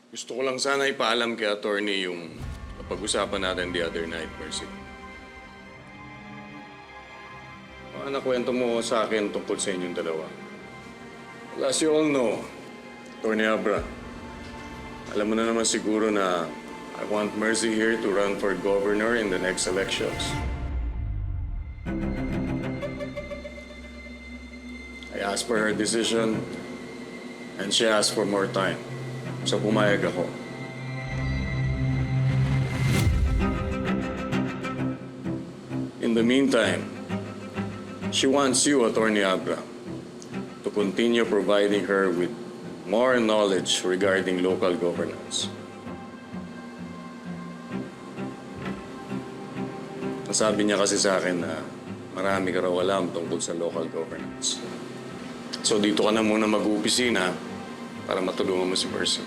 Gusto ko lang sana ipaalam kay attorney yung napag-usapan natin the other night, Mercy. Baka nakwento mo sa akin tungkol sa inyong dalawa. Well, as you all know, Attorney Abra, alam mo na naman siguro na I want Mercy here to run for governor in the next elections. I asked for her decision and she asked for more time. So pumayag ako. In the meantime, she wants you, Attorney Abra, to continue providing her with more knowledge regarding local governance. Nasabi niya kasi sa akin na marami ka raw alam tungkol sa local governance. So dito ka na muna mag-uopisina para matulungan mo si Mercy.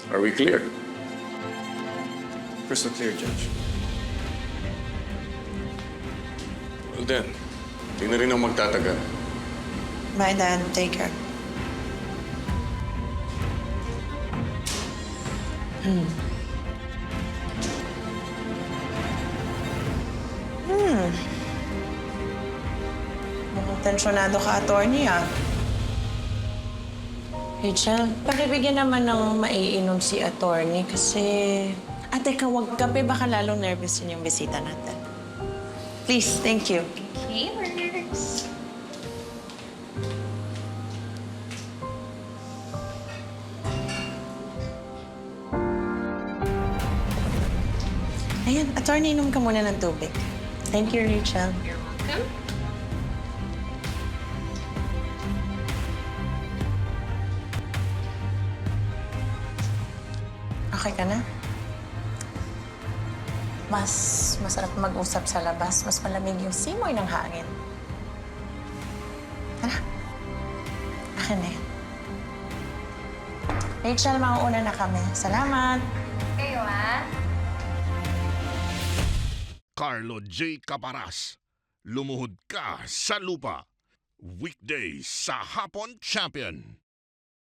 Are we clear? Crystal clear, Judge. Well then, hindi na rin ako magtatagal. Bye, Dad. Take care. Mukhang tensyonado ka, attorney, ah. Rachel, pakibigyan naman ng maiinom si attorney kasi... Teka, wag kape. Baka lalong nervous yun yung bisita natin. Please, thank you. Okay, works. Ayan, attorney, inom ka muna ng tubig. Thank you, Rachel. You're welcome. Okay ka na? Mas masarap mag-usap sa labas. Mas malamig yung simoy ng hangin. Tara. Akin na yan. Rachel, mauuna na kami. Salamat. Kayo, ah. Carlo J. Caparas, lumuhod ka sa lupa. Weekdays sa Hapon Champion.